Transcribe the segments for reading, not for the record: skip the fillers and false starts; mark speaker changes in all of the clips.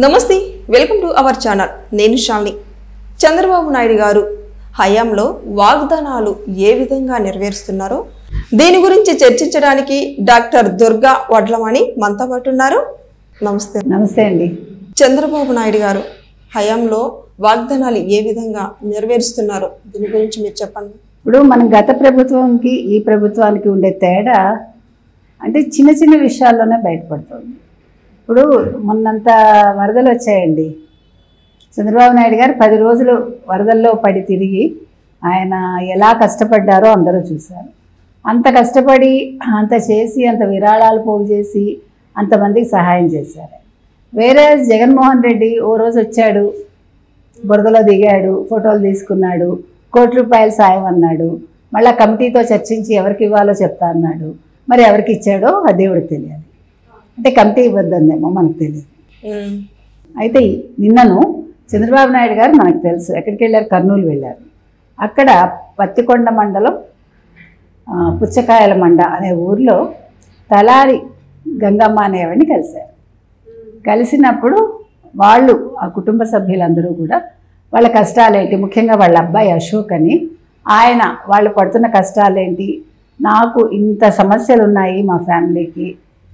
Speaker 1: నమస్తే, welcome to our channel. నేను శాలిని. చంద్రబాబు నాయుడు గారు హయాంలో వాగ్దానాలు ఏ విధంగా నెరవేరుస్తున్నారో దీని గురించి చర్చించడానికి డాక్టర్ దుర్గా వడ్లమణి మనతో పాటు ఉన్నారు. నమస్తే.
Speaker 2: నమస్తే అండి.
Speaker 1: చంద్రబాబు నాయుడు గారు హయాంలో వాగ్దానాలు ఏ విధంగా నెరవేరుస్తున్నారో దీని గురించి మీరు చెప్పండి.
Speaker 2: ఇప్పుడు మనం గత ప్రభుత్వానికి ఈ ప్రభుత్వానికి ఉండే తేడా అంటే చిన్న చిన్న విషయాల్లోనే బయటపడుతుంది. ఇప్పుడు మొన్నంత వరదలు వచ్చాయండి. చంద్రబాబు నాయుడు గారు 10 రోజులు వరదల్లో పడి తిరిగి ఆయన ఎలా కష్టపడ్డారో అందరూ చూశారు. అంత కష్టపడి అంత చేసి అంత విరాళాలు పోగు చేసి అంతమందికి సహాయం చేశారు. వేరే జగన్మోహన్ రెడ్డి ఓ రోజు వచ్చాడు, బురదలో దిగాడు, ఫోటోలు తీసుకున్నాడు, ₹1 కోటి సాయం అన్నాడు, మళ్ళీ కమిటీతో చర్చించి ఎవరికి ఇవ్వాలో చెప్తా అన్నాడు. మరి ఎవరికి ఇచ్చాడో ఆ దేవుడికి తెలియాలి. అంటే కమిటీ ఇవ్వద్దందేమో మనకు తెలియదు. అయితే నిన్నను చంద్రబాబు నాయుడు గారు మనకు తెలుసు ఎక్కడికి వెళ్ళారు, కర్నూలు వెళ్ళారు. అక్కడ పత్తికొండ మండలం పుచ్చకాయల మండ అనే ఊర్లో తలారి గంగమ్మ అనేవాడిని కలిశారు. కలిసినప్పుడు వాళ్ళు ఆ కుటుంబ సభ్యులందరూ కూడా వాళ్ళ కష్టాలేంటి, ముఖ్యంగా వాళ్ళ అబ్బాయి అశోక్ అని ఆయన వాళ్ళు పడుతున్న కష్టాలేంటి, నాకు ఇంత సమస్యలు ఉన్నాయి మా ఫ్యామిలీకి,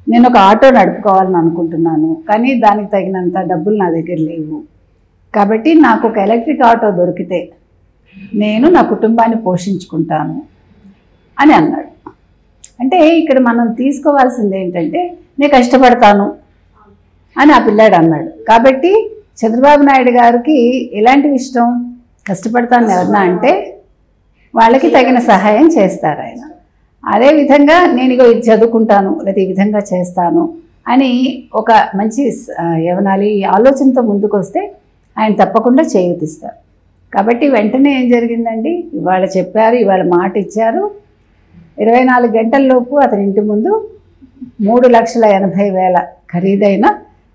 Speaker 2: నేను ఒక ఆటో నడుపుకోవాలని అనుకుంటున్నాను, కానీ దానికి తగినంత డబ్బులు నా దగ్గర లేవు, కాబట్టి నాకు ఒక ఎలక్ట్రిక్ ఆటో దొరికితే నేను నా కుటుంబాన్ని పోషించుకుంటాను అని అన్నాడు. అంటే ఇక్కడ మనం తీసుకోవాల్సింది ఏంటంటే నేను కష్టపడతాను అని ఆ పిల్లాడు అన్నాడు. కాబట్టి చంద్రబాబు నాయుడు గారికి ఎలాంటివి ఇష్టం, కష్టపడతాను ఎవరన్నా అంటే వాళ్ళకి తగిన సహాయం చేస్తారు ఆయన. అదేవిధంగా నేను ఇగో ఇది చదువుకుంటాను లేదా ఈ విధంగా చేస్తాను అని ఒక మంచి ఏమనాలి ఆలోచనతో ముందుకు వస్తే ఆయన తప్పకుండా చేయూతిస్తారు. కాబట్టి వెంటనే ఏం జరిగిందండి, ఇవాళ చెప్పారు, ఇవాళ మాట ఇచ్చారు. 24 గంటల్లోపు అతని ఇంటి ముందు 3,80,000 ఖరీదైన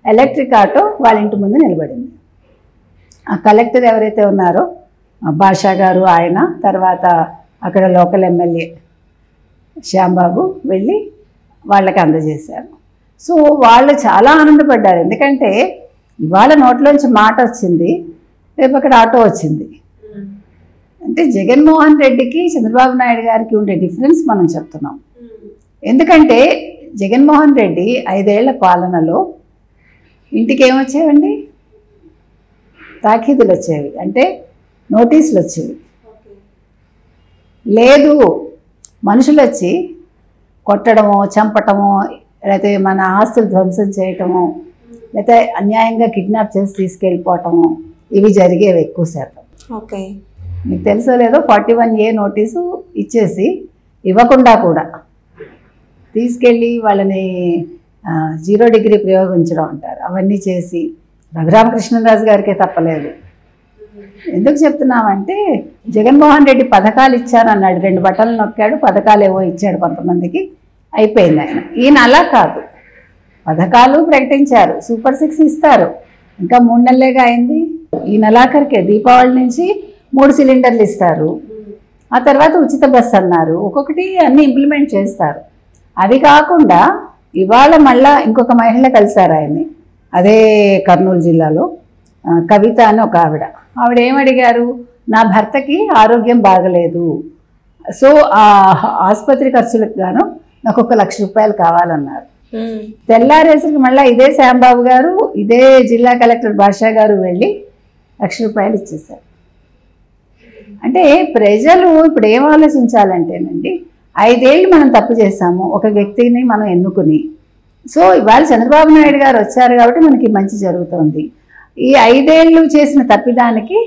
Speaker 2: ఎలక్ట్రిక్ ఆటో వాళ్ళ ఇంటి ముందు నిలబడింది. ఆ కలెక్టర్ ఎవరైతే ఉన్నారో భాషా గారు, ఆయన తర్వాత అక్కడ లోకల్ ఎమ్మెల్యే శ్యాంబాబు వెళ్ళి వాళ్ళకి అందజేశారు. సో వాళ్ళు చాలా ఆనందపడ్డారు. ఎందుకంటే ఇవాళ నోట్లోంచి మాట వచ్చింది, రేపు అక్కడ ఆటో వచ్చింది. అంటే జగన్మోహన్ రెడ్డికి చంద్రబాబు నాయుడు గారికి ఉండే డిఫరెన్స్ మనం చెప్తున్నాం. ఎందుకంటే జగన్మోహన్ రెడ్డి 5 ఏళ్ల పాలనలో ఇంటికి ఏమొచ్చేవండి, తాకీదులు వచ్చేవి, అంటే నోటీసులు వచ్చేవి. లేదు మనుషులు వచ్చి కొట్టడమో చంపటమో లేకపోతే మన ఆస్తులు ధ్వంసం చేయటమో లేకపోతే అన్యాయంగా కిడ్నాప్ చేసి తీసుకెళ్ళిపోవటమో ఇవి జరిగేవి ఎక్కువ శాతం.
Speaker 1: ఓకే,
Speaker 2: మీకు తెలుసో లేదో 41A నోటీసు ఇచ్చేసి ఇవ్వకుండా కూడా తీసుకెళ్ళి వాళ్ళని 0 డిగ్రీ ప్రయోగించడం అంటారు, అవన్నీ చేసి రఘురామకృష్ణరాజు గారికే తప్పలేదు. ఎందుకు చెప్తున్నామంటే జగన్మోహన్ రెడ్డి పథకాలు ఇచ్చానన్నాడు, 2 బటన్లు నొక్కాడు, పథకాలు ఏవో ఇచ్చాడు కొంతమందికి, అయిపోయింది. ఈయన అలా కాదు, పథకాలు ప్రకటించారు, సూపర్ 6 ఇస్తారు, ఇంకా 3 నెలలేగా అయింది. ఈ నెలాఖరికే దీపావళి నుంచి 3 సిలిండర్లు ఇస్తారు, ఆ తర్వాత ఉచిత బస్సు అన్నారు, ఒక్కొక్కటి అన్నీ ఇంప్లిమెంట్ చేస్తారు. అది కాకుండా ఇవాళ మళ్ళా ఇంకొక మహిళ కలిశారు ఆయన్ని, అదే కర్నూలు జిల్లాలో కవిత అని ఒక ఆవిడ ఏమడిగారు, నా భర్తకి ఆరోగ్యం బాగలేదు, సో ఆ ఆసుపత్రి ఖర్చులకు గాను నాకు ₹1,00,000 కావాలన్నారు. తెల్లారేసరికి మళ్ళీ ఇదే శ్యాంబాబు గారు, ఇదే జిల్లా కలెక్టర్ భాషా గారు వెళ్ళి ₹1,00,000 ఇచ్చేశారు. అంటే ప్రజలు ఇప్పుడు ఏం ఆలోచించాలంటేనండి, 5 ఏళ్ళు మనం తప్పు చేశాము ఒక వ్యక్తిని మనం ఎన్నుకుని, సో ఇవాళ చంద్రబాబు నాయుడు గారు వచ్చారు కాబట్టి మనకి మంచి జరుగుతుంది. ఈ 5 ఏళ్ళు చేసిన తప్పిదానికి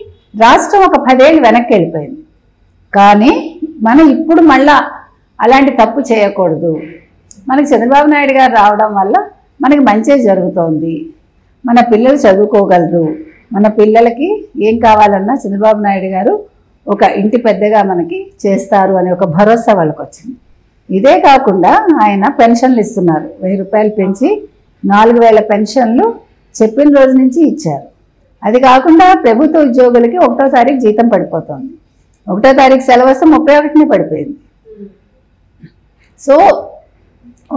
Speaker 2: రాష్ట్రం ఒక 10 ఏళ్ళు వెనక్కి వెళ్ళిపోయింది. కానీ మనం ఇప్పుడు మళ్ళా అలాంటి తప్పు చేయకూడదు. మనకి చంద్రబాబు నాయుడు గారు రావడం వల్ల మనకి మంచి జరుగుతోంది, మన పిల్లలు చదువుకోగలరు, మన పిల్లలకి ఏం కావాలన్నా చంద్రబాబు నాయుడు గారు ఒక ఇంటి పెద్దగా మనకి చేస్తారు అనే ఒక భరోసా వాళ్ళకి వచ్చింది. ఇదే కాకుండా ఆయన పెన్షన్లు ఇస్తున్నారు, ₹1,000 పెంచి 4,000 పెన్షన్లు చెప్పిన రోజు నుంచి ఇచ్చారు. అది కాకుండా ప్రభుత్వ ఉద్యోగులకి 1వ తారీఖు జీతం పడిపోతుంది, 1వ తారీఖు సెలవు వస్తే 31నే పడిపోయింది. సో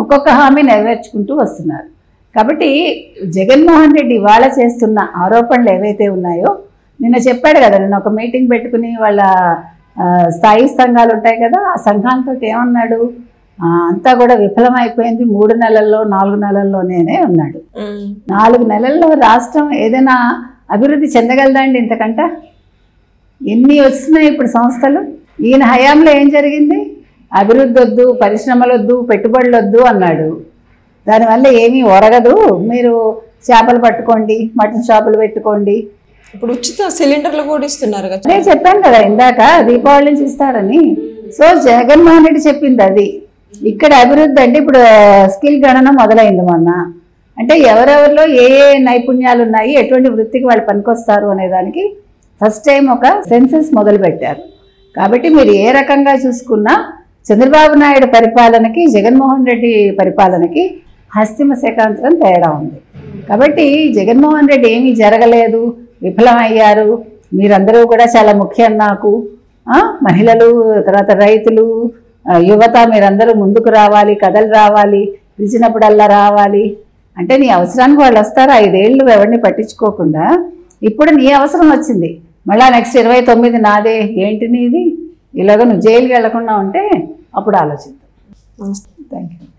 Speaker 2: ఒక్కొక్క హామీ నెరవేర్చుకుంటూ వస్తున్నారు. కాబట్టి జగన్మోహన్ రెడ్డి ఇవాళ చేస్తున్న ఆరోపణలు ఏవైతే ఉన్నాయో, నిన్న చెప్పాడు కదా, నేను ఒక మీటింగ్ పెట్టుకుని వాళ్ళ స్థాయి సంఘాలు ఉంటాయి కదా, ఆ సంఘాలతో ఏమన్నాడు, అంతా కూడా విఫలమైపోయింది 3 నెలల్లో 4 నెలల్లోనే ఉన్నాడు. 4 నెలల్లో రాష్ట్రం ఏదైనా అభివృద్ధి చెందగలదా అండి? ఇంతకంట ఎన్ని వస్తున్నాయి ఇప్పుడు సంస్థలు. ఈయన హయాంలో ఏం జరిగింది? అభివృద్ధి వద్దు, పరిశ్రమలు వద్దు, పెట్టుబడులు వద్దు అన్నాడు. దానివల్ల ఏమీ ఒరగదు, మీరు చేపలు పట్టుకోండి, మటన్ షాపులు పెట్టుకోండి.
Speaker 1: ఇప్పుడు ఉచిత సిలిండర్లు కూడా ఇస్తున్నారు కదా,
Speaker 2: నేను చెప్పాను కదా ఇందాక, దీపావళి నుంచి ఇస్తారని. సో జగన్మోహన్ రెడ్డి చెప్పింది అది. ఇక్కడ అభివృద్ధి అంటే ఇప్పుడు స్కిల్ గణన మొదలైంది మొన్న. అంటే ఎవరెవరిలో ఏ ఏ నైపుణ్యాలు ఉన్నాయి, ఎటువంటి వృత్తికి వాళ్ళు పనికొస్తారు అనేదానికి ఫస్ట్ టైం ఒక సెన్సస్ మొదలుపెట్టారు. కాబట్టి మీరు ఏ రకంగా చూసుకున్నా చంద్రబాబు నాయుడు పరిపాలనకి జగన్మోహన్ రెడ్డి పరిపాలనకి హస్తిమ శకాంతరం తేడా ఉంది. కాబట్టి జగన్మోహన్ రెడ్డి ఏమీ జరగలేదు, విఫలమయ్యారు, మీరందరూ కూడా చాలా ముఖ్యం నాకు, మహిళలు, తర్వాత రైతులు, యువత మీరందరూ ముందుకు రావాలి, కథలు రావాలి, పిలిచినప్పుడల్లా రావాలి అంటే నీ అవసరానికి వాళ్ళు వస్తారు. 5 ఏళ్ళు ఎవరిని పట్టించుకోకుండా ఇప్పుడు నీ అవసరం వచ్చింది, మళ్ళీ నెక్స్ట్ 29 నాదే, ఏంటి నీది, ఇలాగ నువ్వు జైలుకి వెళ్లకుండా ఉంటే అప్పుడు ఆలోచిద్దాం.
Speaker 1: Thank you.